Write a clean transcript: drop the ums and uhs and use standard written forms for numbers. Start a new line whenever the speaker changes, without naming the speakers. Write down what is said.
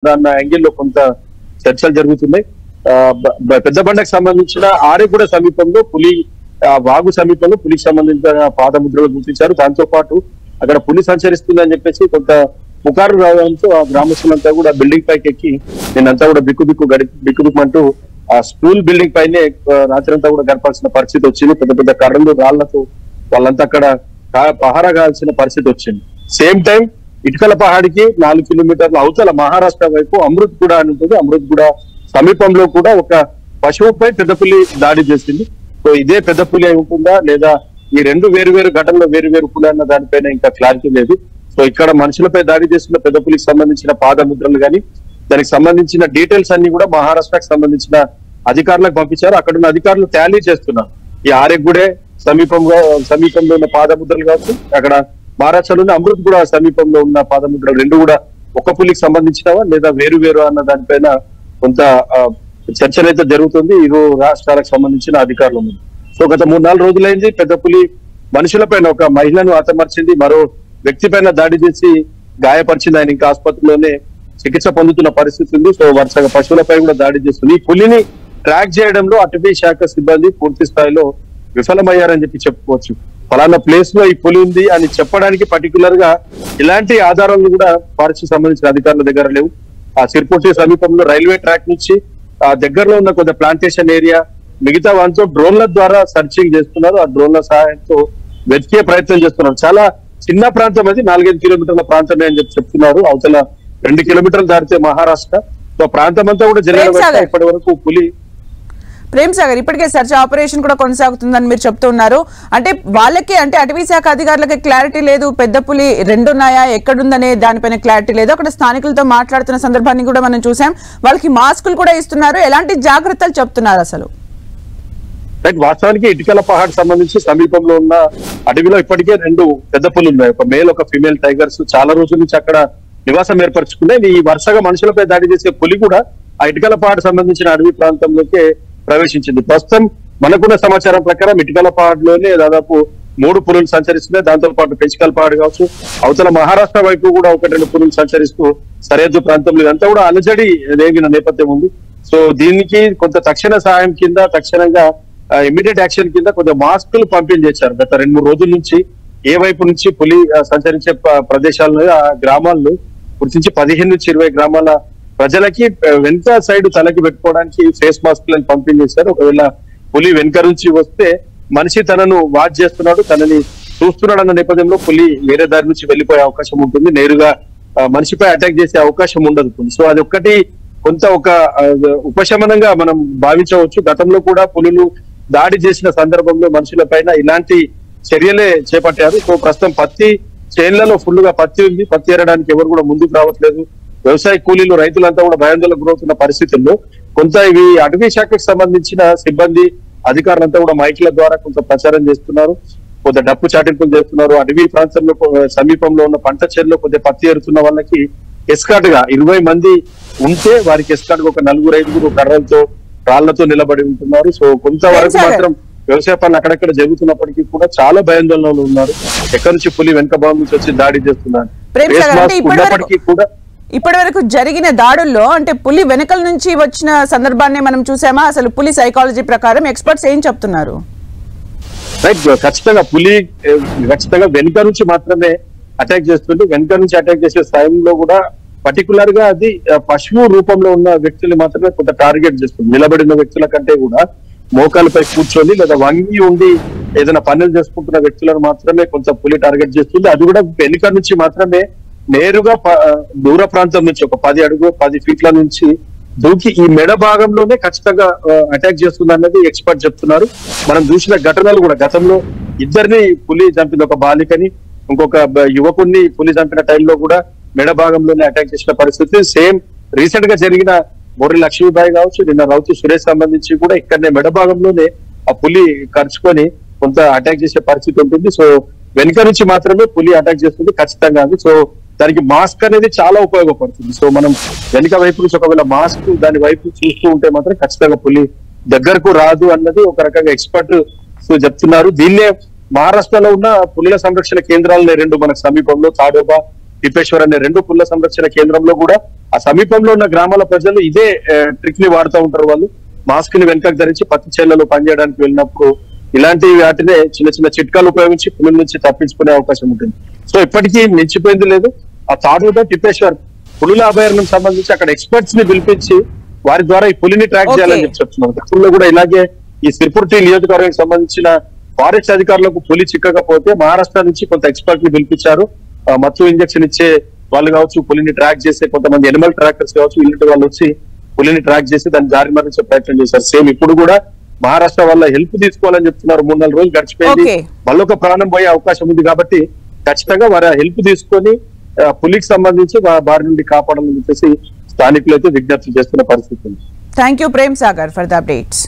అన్న యాంగిల్లో కొంత చర్చలు జరుగుతున్నాయి. పెద్ద బండకు సంబంధించిన ఆరేగూడ సమీపంలో పులి వాగు సమీపంలో పులికి సంబంధించిన పాదముద్రలు గుర్తించారు. దాంతో పాటు అక్కడ పులి సంచరిస్తుందని చెప్పేసి కొంత పుకారు రావడంతో ఆ గ్రామస్తులంతా కూడా బిల్డింగ్ పైకి ఎక్కి నేనంతా కూడా బిక్కుబిక్కుమంటూ ఆ స్కూల్ బిల్డింగ్ పైనే రాత్రంతా కూడా గడపాల్సిన పరిస్థితి వచ్చింది. పెద్ద పెద్ద కర్రలు రాళ్లతో వాళ్ళంతా అక్కడ పహారా కావాల్సిన పరిస్థితి వచ్చింది. సేమ్ టైం ఇటుకల పహాడికి 4 కిలోమీటర్ల అవతల మహారాష్ట్ర వైపు అమృత్ కూడా అని ఉంటుంది. అమృత్ కూడా సమీపంలో కూడా ఒక పశువుపై పెద్ద పులి దాడి చేసింది. సో ఇదే పెద్ద పులి అయి ఉంటుందా లేదా ఈ రెండు వేరు ఘటనలో వేరు పులి అన్న దానిపైన ఇంకా క్లారిటీ లేదు. సో ఇక్కడ మనుషులపై దాడి చేస్తున్న పెద్ద పులికి సంబంధించిన పాదముద్రలు కానీ దానికి సంబంధించిన డీటెయిల్స్ అన్ని కూడా మహారాష్ట్రకు సంబంధించిన అధికారులకు పంపించారు. అక్కడ ఉన్న అధికారులు టాలీ చేస్తున్నారు. ఈ ఆరేగూడే సమీపంలో ఉన్న పాదముద్రలు కావచ్చు, అక్కడ మహారాష్ట్రలోని అమృత్ కూడా సమీపంలో ఉన్న పాదముద్రలు రెండు కూడా ఒక పులికి సంబంధించినవా లేదా వేరు అన్న దానిపైన కొంత చర్చనైతే జరుగుతుంది ఇరు రాష్ట్రాలకు సంబంధించిన అధికారుల ముందు. సో గత 3-4 రోజులైంది పెద్ద పులి మనుషులపైన ఒక మహిళను హతమార్చింది, మరో వ్యక్తి పైన దాడి చేసి గాయపరిచింది. ఆయన ఇంకా ఆసుపత్రిలోనే చికిత్స పొందుతున్న పరిస్థితి ఉంది. సో వరుసగా పశువులపై కూడా దాడి చేస్తుంది. ఈ పులిని ట్రాక్ చేయడంలో అటవీ శాఖ సిబ్బంది పూర్తి స్థాయిలో విఫలమయ్యారని చెప్పుకోవచ్చు. ఫలానా ప్లేస్ లో ఈ పులి ఉంది అని చెప్పడానికి పర్టికులర్ గా ఇలాంటి ఆధారాలు కూడా ఫారెస్ట్ సంబంధించిన అధికారుల దగ్గర లేవు. ఆ సిర్పూర్తి సమీపంలో రైల్వే ట్రాక్ నుంచి ఆ దగ్గరలో ఉన్న కొంత ప్లాంటేషన్ ఏరియా మిగతా వాటితో డ్రోన్ల ద్వారా సర్చింగ్ చేస్తున్నారు. ఆ డ్రోన్ల సహాయంతో వెతికే ప్రయత్నం చేస్తున్నారు. చాలా చిన్న ప్రాంతం అది, 4-5 కిలోమీటర్ల ప్రాంతమే అని చెప్తున్నారు. అవతల 2 కిలోమీటర్లు దాటితే మహారాష్ట్ర. సో ప్రాంతం అంతా కూడా జరిగిన ఇప్పటి వరకు పులి
ప్రేమ్ సాగర్ ఇప్పటికే సెర్చ్ ఆపరేషన్ కూడా కొనసాగుతుందని మీరు చెప్తున్నారు. అంటే వాళ్ళకి అంటే అటవీ శాఖ అధికారులకి క్లారిటీ లేదు, పెద్ద పులి రెండున్నాయా ఎక్కడుందనే దానిపైన క్లారిటీ లేదు. అక్కడ స్థానికులతో మాట్లాడుతున్న సందర్భాన్ని కూడా మనం చూసాం. వాళ్ళకి మాస్కులు కూడా ఇస్తున్నారు. ఎలాంటి జాగ్రత్తలు చెప్తున్నారు అసలు?
రైట్, వాస్తవానికి ఇటుకల పహాడ్ సంబంధించి సమీపంలో ఉన్న అడవిలో ఇప్పటికే 2 పెద్ద పులు ఉన్నాయి. ఒక మేల్ ఒక ఫిమేల్ టైగర్స్ చాలా రోజుల నుంచి అక్కడ నివాసం ఏర్పరచుకున్నాయి. ఈ వరుసగా మనుషులపై దాడి చేసే పులి కూడా ఆ ఇటుకల పహాడ్ సంబంధించిన అడవి ప్రాంతంలోకి ప్రవేశించింది. ప్రస్తుతం మనకున్న సమాచారం ప్రకారం ఇటుకల పహాడ్లోనే దాదాపు 3 పులులు సంచరిస్తున్నాయి. దాంతో పాటు పెంచికల్ పహాడ్ కావచ్చు, అవతల మహారాష్ట్ర వైపు కూడా 1-2 పులులు సంచరిస్తూ సరిహద్దు ప్రాంతంలో ఇదంతా కూడా అలజడి రేగిన నేపథ్యం ఉంది. సో దీనికి కొంత తక్షణ సహాయం కింద తక్షణంగా ఇమీడియట్ యాక్షన్ కింద కొంత మాస్కులు పంపిణీ చేశారు. గత 2-3 రోజుల నుంచి ఏ వైపు నుంచి పులి సంచరించే ప్రదేశాలను ఆ గ్రామాలను గుర్తించి 15-20 గ్రామాల ప్రజలకి వెనుక సైడ్ తలకి పెట్టుకోవడానికి ఫేస్ మాస్కులను పంపిణీ చేశారు. ఒకవేళ పులి వెనుక నుంచి వస్తే మనిషి తనను వాచ్ చేస్తున్నాడు, తనని చూస్తున్నాడు అన్న నేపథ్యంలో పులి వేరే దారి నుంచి వెళ్లిపోయే అవకాశం ఉంటుంది. నేరుగా మనిషిపై అటాక్ చేసే అవకాశం ఉండదు. సో అది ఒక్కటి కొంత ఒక ఉపశమనంగా మనం భావించవచ్చు. గతంలో కూడా పులులు దాడి చేసిన సందర్భంలో మనుషుల పైన ఇలాంటి చర్యలే చేపట్టారు. సో ప్రస్తుతం పత్తి చేన్లలో ఫుల్ గా పత్తి ఉంది. పత్తి ఏరడానికి ఎవరు కూడా ముందుకు రావట్లేదు. వ్యవసాయ కూలీలు రైతులంతా కూడా భయాందోళనకు గురవుతున్న పరిస్థితుల్లో కొంత ఇవి అటవీ శాఖకు సంబంధించిన సిబ్బంది అధికారులంతా కూడా మైకుల ద్వారా కొంత ప్రచారం చేస్తున్నారు, కొంత డప్పు చాటింపులు చేస్తున్నారు. అటవీ ప్రాంతంలో సమీపంలో ఉన్న పంట చేనులో కొద్దిగా పత్తి ఏరుతున్న వాళ్ళకి ఎస్కాట్ గా 20 మంది ఉంటే వారికి ఎస్కాట్ గా ఒక 4-5 కర్రలతో రాళ్లతో నిలబడి ఉంటున్నారు. సో కొంతవరకు మాత్రం వ్యవసాయ పనులు అక్కడక్కడ జరుగుతున్నప్పటికీ కూడా చాలా భయాందోళనలు ఉన్నారు. ఎక్కడి నుంచి పులి వెనుక భాగం నుంచి వచ్చి దాడి చేస్తున్నారు.
ఇప్పటి వరకు జరిగిన దాడుల్లో అంటే పులి వెనకల నుంచి వచ్చిన సందర్భాన్ని మనం చూసామా? అసలు పులి సైకాలజీ ప్రకారం ఎక్స్పర్ట్స్ ఏం చెప్తున్నారు?
రైట్, ఖచ్చితంగా పులి వెనుక నుంచి మాత్రమే అటాక్ చేస్తుంది. వెనుక నుంచి అటాక్ చేసే స్థాయిలో కూడా పర్టికులర్ గా అది పశువు రూపంలో ఉన్న వ్యక్తులు మాత్రమే కొంత టార్గెట్ చేస్తుంది. నిలబడిన వ్యక్తుల కంటే కూడా మోకాలపై కూర్చొని లేదా వంగి ఉండి ఏదైనా పనులు చేసుకుంటున్న వ్యక్తులను మాత్రమే కొంత పులి టార్గెట్ చేస్తుంది. అది కూడా వెనుక నుంచి మాత్రమే నేరుగా దూర ప్రాంతం నుంచి ఒక 10 ఫీట్ల నుంచి దూకి ఈ మెడ భాగంలోనే ఖచ్చితంగా అటాక్ చేస్తుంది అన్నది ఎక్స్పర్ట్ చెప్తున్నారు. మనం చూసిన ఘటనలు కూడా గతంలో 2 పులి చంపింది, ఒక బాలికని ఇంకొక యువకుడిని పులి చంపిన టైంలో కూడా మెడ భాగంలోనే అటాక్ చేసిన పరిస్థితి. సేమ్ రీసెంట్ గా జరిగిన బొర్రి లక్ష్మీబాయి కావచ్చు, నిన్న రౌతు సురేష్ సంబంధించి కూడా ఇక్కడనే మెడ భాగంలోనే ఆ పులి ఖర్చుకొని కొంత అటాక్ చేసే పరిస్థితి ఉంటుంది. సో వెనుక నుంచి మాత్రమే పులి అటాక్ చేస్తుంది ఖచ్చితంగా. సో దానికి మాస్క్ అనేది చాలా ఉపయోగపడుతుంది. సో మనం వెనుక వైపు నుంచి ఒకవేళ మాస్క్ దాని వైపు చూస్తూ ఉంటే మాత్రం ఖచ్చితంగా పులి దగ్గరకు రాదు అన్నది ఒక రకంగా ఎక్స్పర్ట్ చెప్తున్నారు. దీన్నే మహారాష్ట్రలో ఉన్న పులుల సంరక్షణ కేంద్రాలని 2 మనకు సమీపంలో తాడోబా తిప్పేశ్వర్ అనే 2 పుల్ల సంరక్షణ కేంద్రంలో కూడా ఆ సమీపంలో ఉన్న గ్రామాల ప్రజలు ఇదే ట్రిక్ ని వాడుతూ ఉంటారు. వాళ్ళు మాస్క్ ని వెనకకు ధరించి పత్తి చేళ్లలో పనిచేయడానికి వెళ్ళినప్పుడు ఇలాంటి వాటినే చిన్న చిన్న చిట్కాలు ఉపయోగించి పులుల నుంచి తప్పించుకునే అవకాశం ఉంటుంది. సో ఇప్పటికీ మించిపోయింది లేదు. ఆ తాడుతో తిప్పేశ్వర్ పులుల అభయారణ్యం సంబంధించి అక్కడ ఎక్స్పర్ట్స్ ని పిలిపించి వారి ద్వారా ఈ పులిని ట్రాక్ చేయాలని చెప్తున్నారు. గతంలో కూడా ఇలాగే ఈ సిర్పుర్టి నియోజకవర్గానికి సంబంధించిన ఫారెస్ట్ అధికారులకు పులి చిక్కకపోతే మహారాష్ట్ర నుంచి కొంత ఎక్స్పర్ట్ ని పిలిపించారు. మత్తు ఇంజక్షన్ ఇచ్చే వాళ్ళు కావచ్చు, పులిని ట్రాక్ చేసే కొంతమంది ఎనిమల్ ట్రాకర్స్ కావచ్చు, ఇలాంటి వాళ్ళు వచ్చి పులిని ట్రాక్ చేసి దాన్ని జారి మరించే ప్రయత్నం చేశారు. సేమ్ ఇప్పుడు కూడా మహారాష్ట్ర వల్ల హెల్ప్ తీసుకోవాలని చెప్తున్నారు. 3-4 రోజులు గడిచిపోయింది, మళ్ళొక ప్రాణం పోయే అవకాశం ఉంది కాబట్టి ఖచ్చితంగా వారి హెల్ప్ తీసుకొని పులికి సంబంధించి వారి నుండి కాపాడాలని చెప్పేసి స్థానికులు అయితే విజ్ఞప్తి చేస్తున్న పరిస్థితి ఉంది.
Thank you Prem Sagar for the updates.